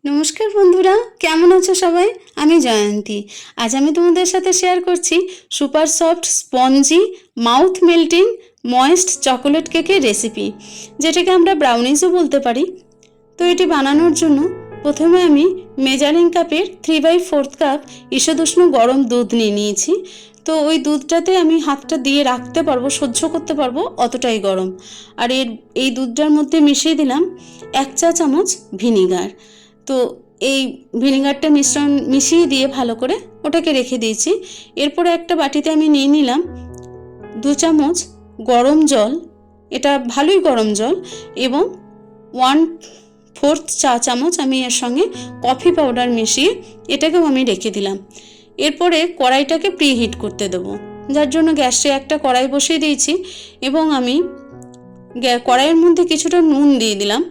নমস্কার বন্ধুরা, কেমন আছো সবাই? আমি জয়ন্তী। আজ আমি তোমাদের সাথে শেয়ার করছি super soft spongy mouth melting moist chocolate কেকের রেসিপি, যেটাকে আমরা ব্রাউনিজও বলতে পারি। তো এটি বানানোর জন্য প্রথমে আমি মেজারিং কাপের 3/4 কাপ ঈষদুষ্ণ গরম দুধ নিয়ে নিয়েছি। তো ওই দুধটাতে আমি হাতটা দিয়ে রাখতে পারবো, সহ্য করতে পারবো অতটাই গরম। আর এই দুধটার মধ্যে মিশিয়ে দিলাম 1 চা চামচ ভিনিগার। তো এই ভিনিগারটা মিশিয়ে দিয়ে ভালো করে ওটাকে রেখে দিয়েছি। এরপরে একটা বাটিতে আমি নিয়ে নিলাম 2 চামচ গরম জল, এটা ভালোই গরম জল, এবং 1/4 চা চামচ আমি এর সঙ্গে কফি পাউডার মিশিয়ে এটাকেও আমি রেখে দিলাম। এরপরে কড়াইটাকে প্রিহিট করতে দেবো, যার জন্য গ্যাসে একটা কড়াই বসিয়ে দিয়েছি এবং আমি কড়াইয়ের মধ্যে কিছুটা নুন দিয়ে দিলাম।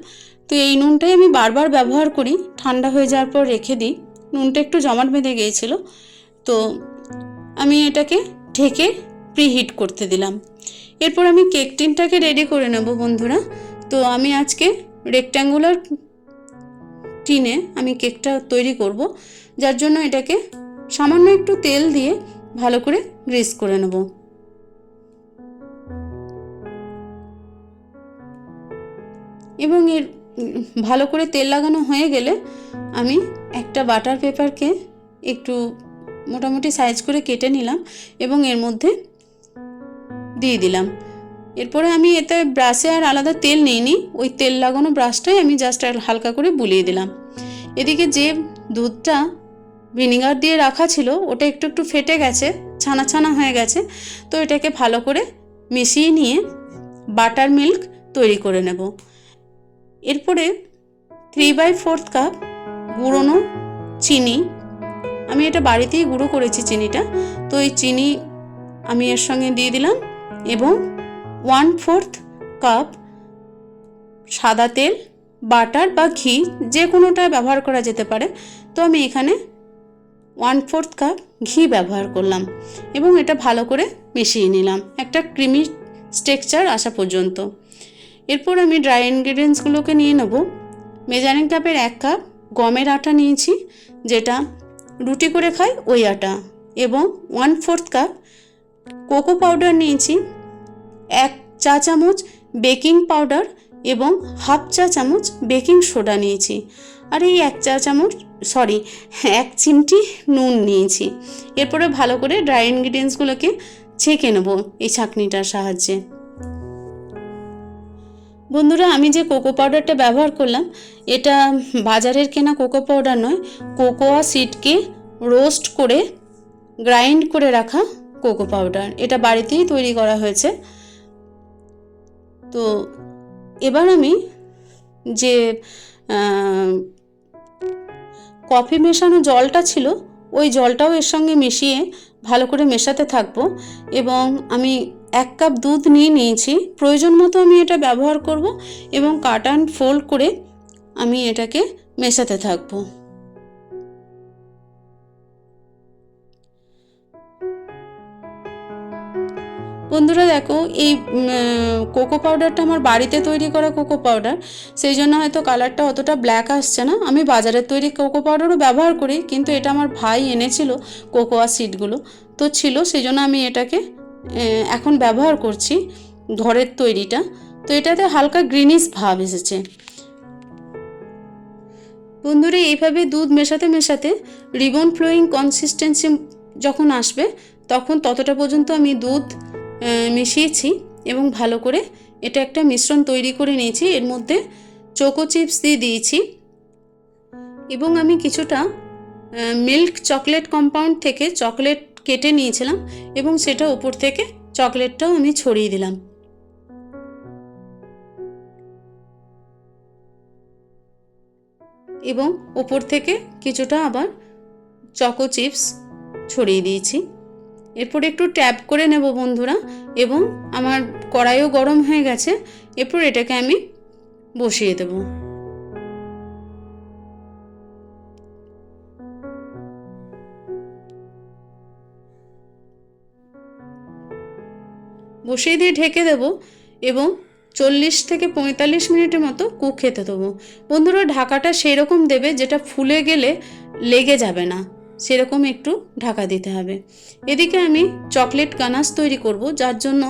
তো এই নুনটাই আমি বারবার ব্যবহার করি, ঠান্ডা হয়ে যাওয়ার পর রেখে দিই। নুনটা একটু জমাট বেঁধে গিয়েছিল, তো আমি এটাকে ঢেকে প্রিহিট করতে দিলাম। এরপর আমি কেক টিনটাকে রেডি করে নেব বন্ধুরা। তো আমি আজকে রেক্ট্যাঙ্গুলার টিনে আমি কেকটা তৈরি করব, যার জন্য এটাকে সামান্য একটু তেল দিয়ে ভালো করে গ্রিস করে নেব। এবং এর ভালো করে তেল লাগানো হয়ে গেলে আমি একটা বাটার পেপারকে একটু মোটামুটি সাইজ করে কেটে নিলাম এবং এর মধ্যে দিয়ে দিলাম। এরপরে আমি এতে ব্রাশে আর আলাদা তেল নিইনি, ওই তেল লাগানো ব্রাশটাই আমি জাস্ট হালকা করে বুলিয়ে দিলাম। এদিকে যে দুধটা ভিনিগার দিয়ে রাখা ছিল ওটা একটু একটু ফেটে গেছে, ছানা ছানা হয়ে গেছে। তো এটাকে ভালো করে মিশিয়ে নিয়ে বাটার মিল্ক তৈরি করে নেব। এরপরে 3/4 কাপ গুঁড়োনো চিনি, আমি এটা বাড়িতেই গুঁড়ো করেছি চিনিটা, তো এই চিনি আমি এর সঙ্গে দিয়ে দিলাম এবং 1/4 কাপ সাদা তেল, বাটার বা ঘি যে কোনোটা ব্যবহার করা যেতে পারে। তো আমি এখানে 1/4 কাপ ঘি ব্যবহার করলাম এবং এটা ভালো করে মিশিয়ে নিলাম একটা ক্রিমি টেক্সচার আসা পর্যন্ত। এরপর আমি ড্রাই ইনগ্রিডিয়েন্টসগুলোকে নিয়ে নেব। মেজারিং কাপের 1 কাপ গমের আটা নিয়েছি, যেটা রুটি করে খাই ওই আটা, এবং 1/4 কাপ কোকো পাউডার নিয়েছি, 1 চা চামচ বেকিং পাউডার এবং 1/2 চা চামচ বেকিং সোডা নিয়েছি, আর এই 1 চিমটি নুন নিয়েছি। এরপরে ভালো করে ড্রাই ইনগ্রিডিয়েন্টসগুলোকে ছেঁকে নেব এই ছাঁকনিটার সাহায্যে। বন্ধুরা, আমি যে কোকো পাউডারটা ব্যবহার করলাম এটা বাজারের কেনা কোকো পাউডার নয়, কোকোয়া সিডকে রোস্ট করে গ্রাইন্ড করে রাখা কোকো পাউডার, এটা বাড়িতেই তৈরি করা হয়েছে। তো এবার আমি যে কফি মেশানো জলটা ছিল ওই জলটাও এর সঙ্গে মিশিয়ে ভালো করে মেশাতে থাকবো। এবং আমি 1 কাপ দুধ নিয়েছি, প্রয়োজন মতো আমি এটা ব্যবহার করব এবং কাট অ্যান্ড ফোল্ড করে আমি এটাকে মেশাতে থাকবো। বন্ধুরা দেখো, এই কোকো পাউডারটা আমার বাড়িতে তৈরি করা কোকো পাউডার, সেই জন্য হয়তো কালারটা অতটা ব্ল্যাক আসছে না। আমি বাজারের তৈরি কোকো পাউডারও ব্যবহার করি, কিন্তু এটা আমার ভাই এনেছিল কোকোয়া সিডগুলো, তো ছিল, সেই জন্য আমি এটাকে এখন ব্যবহার করছি ঘরের তৈরিটা। তো এটাতে হালকা গ্রিনিশ ভাব এসেছে। বন্ধুরা, এইভাবে দুধ মেশাতে মেশাতে রিবন ফ্লোয়িং কনসিস্টেন্সি যখন আসবে তখন ততটা পর্যন্ত আমি দুধ মিশিয়েছি এবং ভালো করে এটা একটা মিশ্রণ তৈরি করে নিয়েছি। এর মধ্যে চোকো চিপস দিয়ে দিয়েছি এবং আমি কিছুটা মিল্ক চকলেট কম্পাউন্ড থেকে চকলেট কেটে নিয়েছিলাম এবং সেটা উপর থেকে চকলেটটাও আমি ছড়িয়ে দিলাম। এবং উপর থেকে কিছুটা আবার চকো চিপস ছড়িয়ে দিয়েছি। এরপর একটু ট্যাপ করে নেব বন্ধুরা, এবং আমার কড়াইও গরম হয়ে গেছে। এরপর এটাকে আমি বসিয়ে দেব। বসিয়ে দিয়ে ঢেকে দেব এবং 40 থেকে 45 মিনিটের মতো কুক খেতে দেবো। বন্ধুরা ঢাকাটা সেই রকম দেবে যেটা ফুলে গেলে লেগে যাবে না, সেরকম একটু ঢাকা দিতে হবে। এদিকে আমি চকলেট গানাশ তৈরি করব, যার জন্য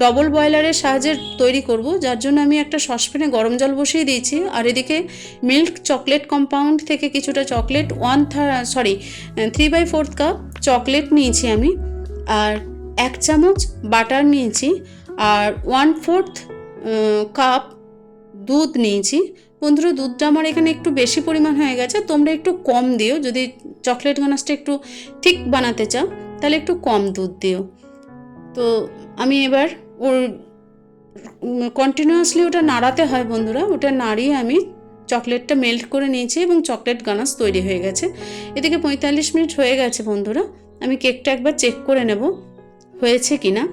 ডবল বয়লারের সাহায্যে তৈরি করব, যার জন্য আমি একটা সসপ্যানে গরম জল বসিয়ে দিয়েছি। আর এদিকে মিল্ক চকলেট কম্পাউন্ড থেকে কিছুটা চকলেট 3/4 কাপ চকলেট নিয়েছি আমি, আর 1 চামচ বাটার নিয়েছি, আর 1/4 কাপ দুধ নিয়েছি। বন্ধুরা দুধটা আমার এখানে একটু বেশি পরিমাণ হয়ে গেছে, তোমরা একটু কম দিও। যদি চকলেট গানাশটা একটু ঠিক বানাতে চাও তাহলে একটু কম দুধ দিও। তো আমি এবার ওর কন্টিনিউয়াসলি ওটা নাড়াতে হয় বন্ধুরা, ওটা নাড়িয়ে আমি চকলেটটা মেল্ট করে নিয়েছি এবং চকলেট গানাশ তৈরি হয়ে গেছে। এদিকে 45 মিনিট হয়ে গেছে বন্ধুরা, আমি কেকটা একবার চেক করে নেব হয়েছে কিনা।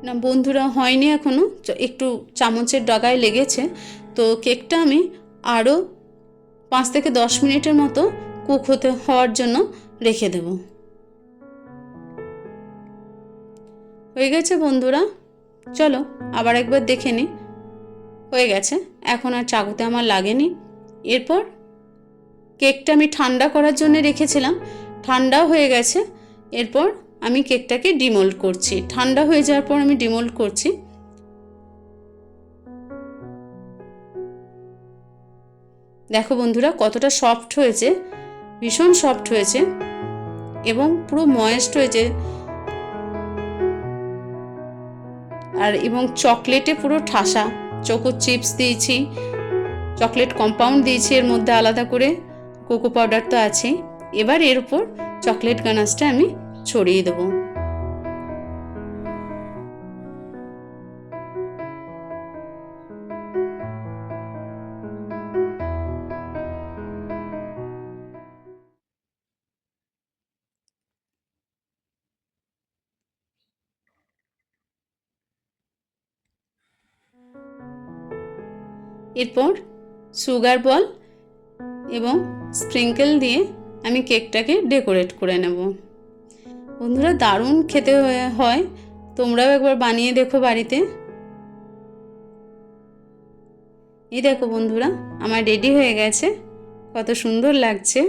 না বন্ধুরা হয়নি এখনও, একটু চামচের ডগায় লেগেছে। তো কেকটা আমি আরও 5 থেকে 10 মিনিটের মতো কুক হওয়ার জন্য রেখে দেব। হয়ে গেছে বন্ধুরা, চলো আবার একবার দেখে নিই। হয়ে গেছে, এখন আর চাকুতে আমার লাগেনি। এরপর কেকটা আমি ঠান্ডা করার জন্য রেখেছিলাম, ঠান্ডাও হয়ে গেছে। এরপর আমি কেকটাকে ডিমোল্ড করছি, ঠান্ডা হয়ে যাওয়ার পর আমি ডিমোল্ড করছি। দেখো বন্ধুরা কতটা সফট হয়েছে, ভীষণ সফট হয়েছে এবং পুরো ময়েস্ট হয়েছে, আর এবং চকলেটে পুরো ঠাসা। চোকো চিপস দিয়েছি, চকলেট কম্পাউন্ড দিয়েছি এর মধ্যে আলাদা করে, কোকো পাউডার তো আছেই। এবার এর উপর চকলেট গানাশটা আমি ছড়িয়ে দেবো। এরপর সুগার বল এবং স্প্রিঙ্কেল দিয়ে আমি কেকটাকে ডেকোরেট করে নেব। বন্ধুরা দারুণ খেতে হয়, তোমরাও একবার বানিয়ে দেখো বাড়িতে। এই দেখো বন্ধুরা আমার রেডি হয়ে গেছে, কত সুন্দর লাগছে।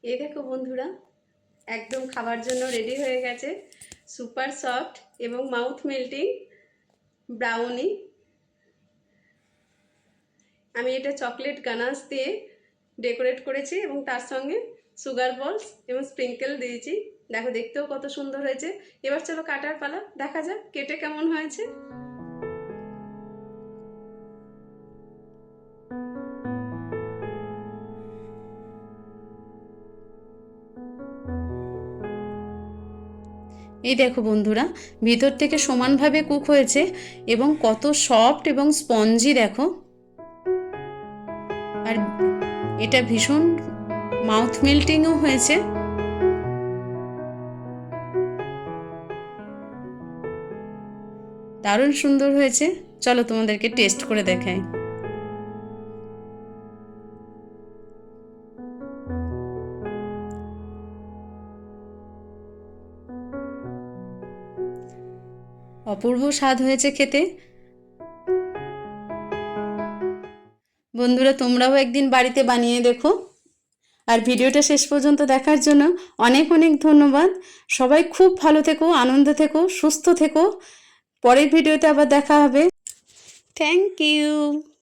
এই দেখো বন্ধুরা একদম খাবার জন্য রেডি হয়ে গেছে সুপার সফট এবং মাউথ মেল্টিং ব্রাউনি। আমি এটা চকলেট গানাশ দিয়ে ডেকোরেট করেছি এবং তার সঙ্গে সুগার বলস এবং স্প্রিঙ্কেল দিয়েছি। দেখো দেখতেও কত সুন্দর হয়েছে। এবার চলো কাটার পালা, দেখা যাক কেটে কেমন হয়েছে। এই দেখো বন্ধুরা ভিতর থেকে সমানভাবে কুক হয়েছে এবং কত সফট এবং স্পঞ্জি দেখো, আর এটা ভীষণ মাউথ মেল্টিংও হয়েছে। দারুণ সুন্দর হয়েছে, চলো তোমাদেরকে টেস্ট করে দেখাই। অপূর্ব স্বাদ হয়েছে খেতে। বন্ধুরা তোমরাও একদিন বাড়িতে বানিয়ে দেখো। আর ভিডিওটা শেষ পর্যন্ত দেখার জন্য অনেক অনেক ধন্যবাদ। সবাই খুব ভালো থেকো, আনন্দে থেকো, সুস্থ থেকো। পরের ভিডিওতে আবার দেখা হবে। Thank you.